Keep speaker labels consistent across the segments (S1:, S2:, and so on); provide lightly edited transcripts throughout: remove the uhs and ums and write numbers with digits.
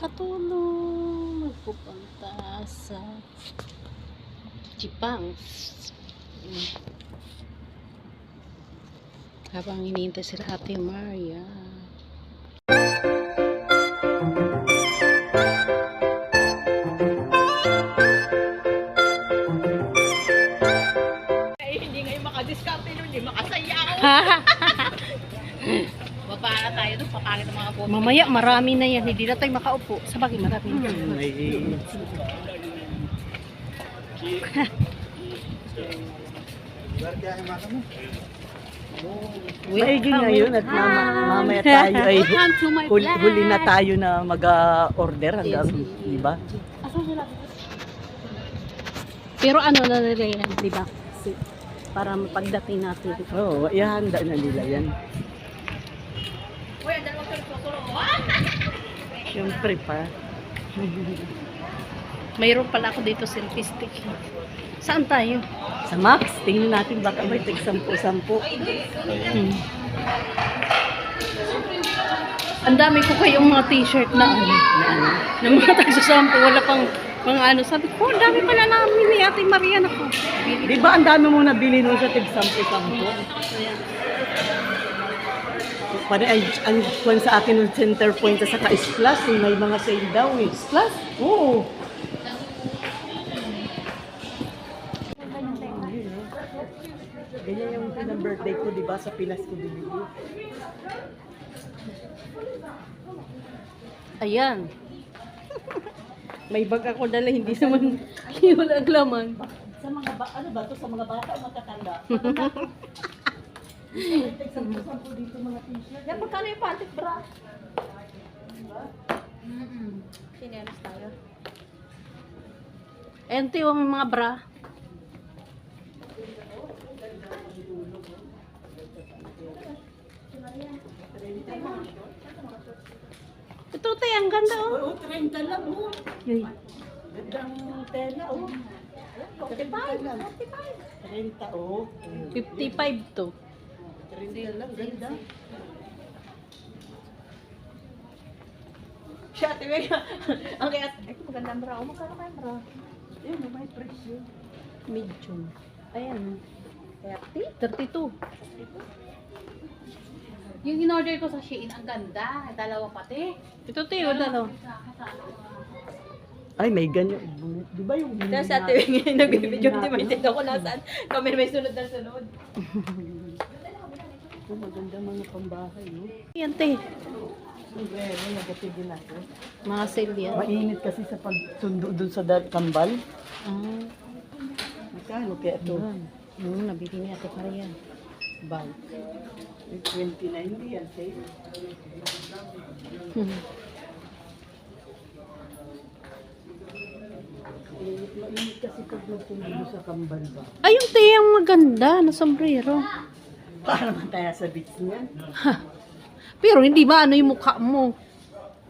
S1: nakatulong. Magpupunta sa Jipangs. Habang hinihintay sila Ate Maria.
S2: Hindi ngayon makadiskarte nun, hindi makasayaw. Baba na tayo doon, papangit ang mga bote.
S1: Mamaya marami na yan. Hindi na tayo makaupo. Sa bagay marami na.
S3: Maigi ngayon at mamaya tayo ay huli na tayo na mag-order hanggang, di ba?
S1: Pero ano na nila yan, di ba? Para pagdating natin.
S3: Oo, ihanda na nila yan.
S2: Uy, ang dalawang susulo.
S3: Siyempre pa.
S1: Mayroon pala ako dito selfie stick. Saan tayo?
S3: Sa Max, tingnan natin baka may tig 10-10.
S1: Ang dami ko kayong mga t-shirt na ano. Na mga tagsasampo. Wala pang mga ano. Sabi ko, ang dami pala namin ni Ate Maria na ko.
S3: Di ba ang dami mo nabili nun sa tig 10-10? Pare ang kwan sa akin ng center point sa saka Splash, may mga sale daw eh.
S1: Plus,
S3: Oo. Ganyan yung pinang-birthday ko, di ba? Sa Pinas ko bibili.
S1: ayan. May bag ako dala, hindi naman walang laman.
S3: Sa mga ano ba to? Sa mga bata o matatanda? Sampu dito mga t-shirt.
S2: Yan, magkano yung pantik bra? Sinelas tayo.
S1: Ayan tiyo ang mga bra. Ito tayo, ang ganda oh.
S3: Oo, 30 lang oh.
S1: Yay.
S3: Gandang tela oh.
S2: 45,
S3: 30 oh.
S1: 55 to.
S3: 30 lang, ganda.
S2: Siya, tiwag. Ang kaya, ay, maganda ang bra. O, magkano kayo bra?
S3: Ayun, may presyo.
S1: Medium. Ayan.
S2: 30?
S1: 32.
S2: Yung in-order ko sa Shein, ang ganda. Dalawa pati.
S1: Ito tiyo, dalo.
S3: Ay, may ganyan. Di ba yung
S2: Kaya sa tiwag ngayon, nag-video, di ba yung ko nasaan? Kami may sunod na sunod.
S3: Oh, maganda mga pambahay, no?
S1: Ayan te.
S3: Sombrero, nagatigil ako.
S1: Mga sale yan.
S3: Mainit kasi sa pagsundo dun sa kambal.
S1: Ah.
S3: Magkano kaya ito?
S1: Nabili ni Ate Maria. Bag.
S3: 29 yan, sale. Mainit kasi pag nagsundo sa kambal ba?
S1: Ayun te, ang maganda na sombrero.
S3: Para naman tayo sa beach niyan.
S1: Pero hindi ba ano yung mukha mo?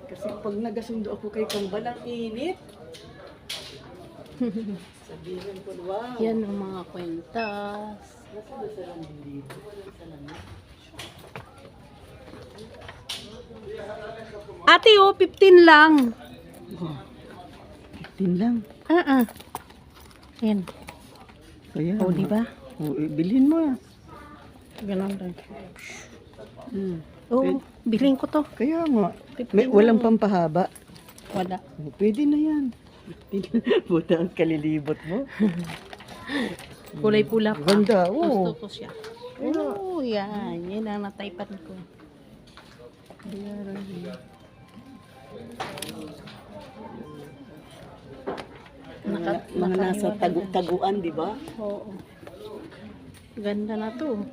S3: Kasi pag nagasundo ako kay kambal, ang init. Sabihin ko, wow.
S1: Yan ang mga kwentas.
S3: Nasa ba sa lang dito? Sa lang.
S1: Ate oh, 15 lang.
S3: 15 lang.
S1: Ayan.
S3: Kaya,
S1: Oh, di ba?
S3: bilhin mo ah.
S1: Ganon lang.
S3: Eh,
S1: Bilhin ko to.
S3: Kaya nga.
S1: 15
S3: May, walang
S1: lang.
S3: pampahaba.
S1: Wala.
S3: Pwede na yan. Buta ang kalilibot mo.
S1: Kulay pula pa.
S3: Ganda, oo.
S1: Gusto ko siya. Oh, yan. Yan ang nataypan ko.
S3: Mga nasa taguan, di ba?
S1: Oo. Ganda na to.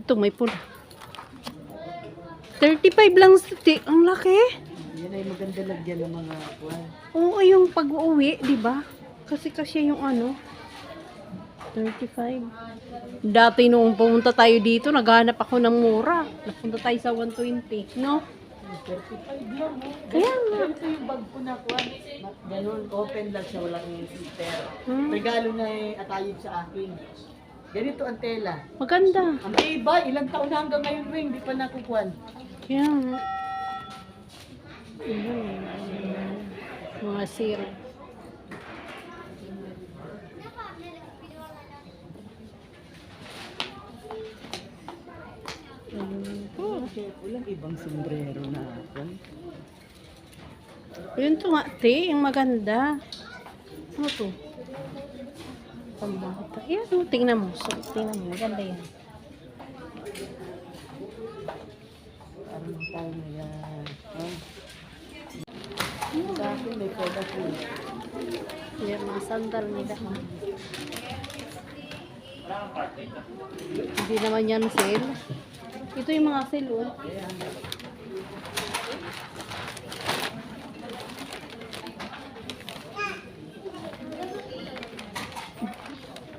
S1: Ito may pula. 35 lang. Ang laki.
S3: Yan ay maganda lagyan ng mga kuwan.
S1: Oo, yung pag-uwi, di ba? Kasi yung ano. 35. Dati nung pumunta tayo dito, naghanap ako ng mura. Napunta tayo sa 120, no?
S3: 35 lang, no?
S1: Kaya nga.
S3: Ganito yung bag ko na kuwan. Ganun, open lang siya, walang zipper.
S1: Hmm.
S3: Regalo na atayid sa akin. Ganito ang tela.
S1: Maganda.
S3: Ang iba, ilang taon na hanggang ngayon rin, hindi pa nakukuhan.
S1: Kaya nga. Mga sale.
S3: Walang ibang sombrero na ako.
S1: Yun to nga, te, yung maganda. Ano to? Pambata. Yan, oh, tingnan mo. So, tingnan mo, maganda yan.
S3: Parang tayo na yan. Sa akin, may koda po.
S1: Yan, mga sandal nila. Hindi naman yan sale. Ito yung mga sale, oh.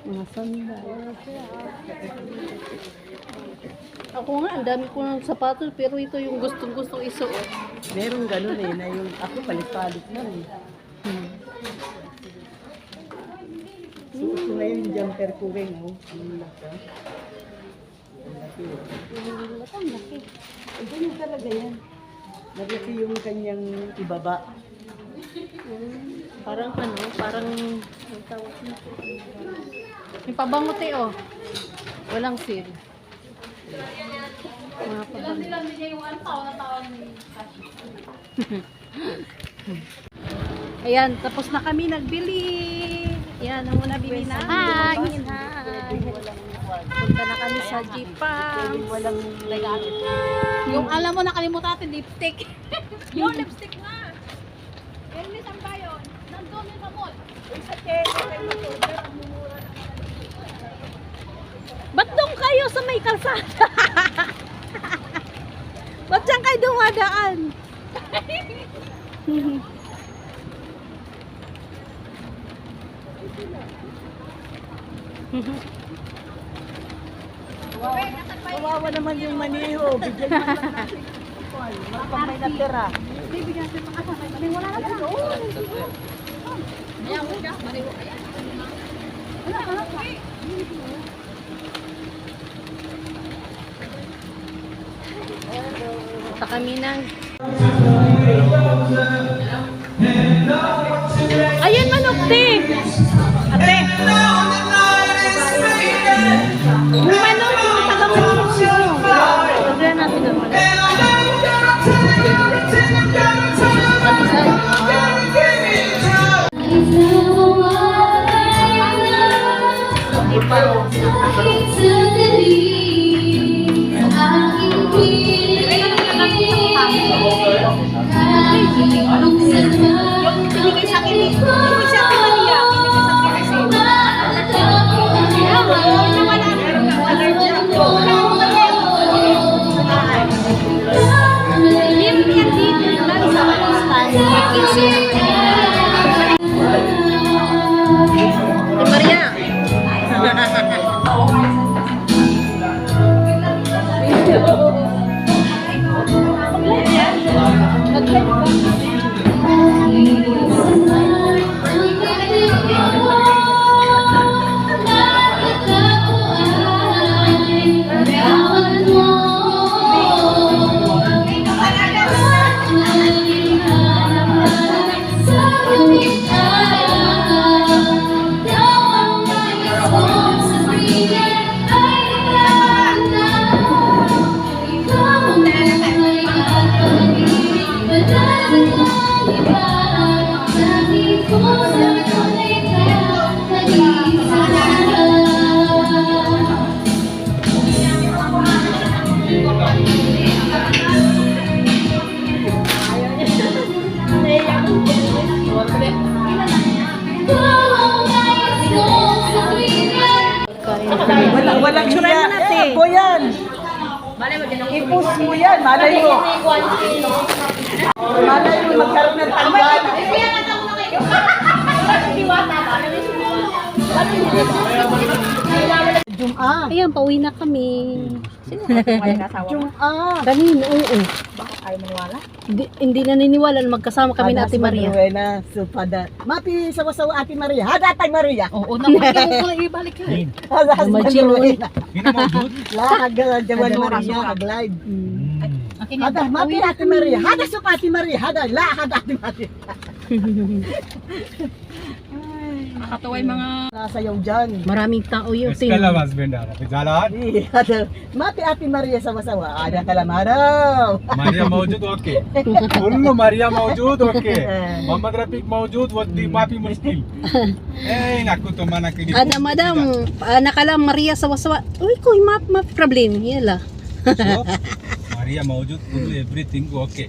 S1: Mga sandal. Ako nga, ang dami ko ng sapatos, pero ito yung gustong-gustong isuot.
S3: Meron ganun eh, na yung ako palit-palit na rin. Suot ko ngayon yung jumper ko rin, oh. Ang laki. Ang laki.
S1: Ang laki.
S3: Eh, ganyan talaga yan. Naglaki yung kanyang ibaba.
S1: Parang ano, parang ang tawag nito. Yung pabangote, oh. Walang seal. Mga pabangote. Ayan, tapos na kami nagbili. Ayan, ang muna bili na. Hi! Punta na kami sa Jipang.
S3: Walang
S1: Yung alam mo, nakalimutan natin, lipstick. Yung lipstick nga. Elmis ang bayon. Nandun yung mamol. Ba't doon kayo sa may kalsada? Ba't dyan kayo dumadaan?
S3: Kawawa naman yung maniho. Bigyan mo lang natin. Pag may natira.
S1: Bibigyan natin pa kasama. Wala na lang. Ayan, wala. Mariho kaya. Wala. Punta kami ng... Ayun, manok, te! Ate! Yung manok, yung taga-manok siya. Lagyan natin ang manok. Yung binigay sa akin, binigay sa akin Maria, binigay sa
S3: Walang
S1: Picturean
S3: iya.
S1: mo natin.
S3: Ako yan. I-post mo yan. Malay mo. Malay mo magkaroon ng tanggal. Jum'a.
S1: Ayan, pauwi na kami.
S2: Sino ka yung asawa mo?
S3: Jum'a.
S1: Kanino, oo.
S2: Bakit ayaw maniwala?
S1: Hindi naniniwala na magkasama kami na Ate Maria.
S3: Manuela, supada. Mapi sawa-sawa Ate Maria. Hada Ate Maria.
S2: Oo naman, kaya ko pala ibalik ka eh.
S3: Hada
S1: Manuela.
S3: Lahag Jawan Maria kag-live. Hada mapi Ate Maria. Hada suka Ate Maria. Hada lahag Ate Maria.
S2: Nakatawa yung mga...
S3: Nasayaw dyan.
S1: Maraming tao yun.
S4: इसका love husband आ रहा है जाला
S3: Hada mapi Ate Maria sawa-sawa. Ada kalamaraw.
S4: Maria मौजूद okay full Maria मौजूद ओके मोहम्मद रफीक मौजूद वद्दी माफी मुश्किल ए नाकू तो माना के
S1: Ada madam, nakala Maria sawa-sawa. Uy, koy map problem. Yala.
S4: Maria मौजूद फुल एवरीथिंग ओके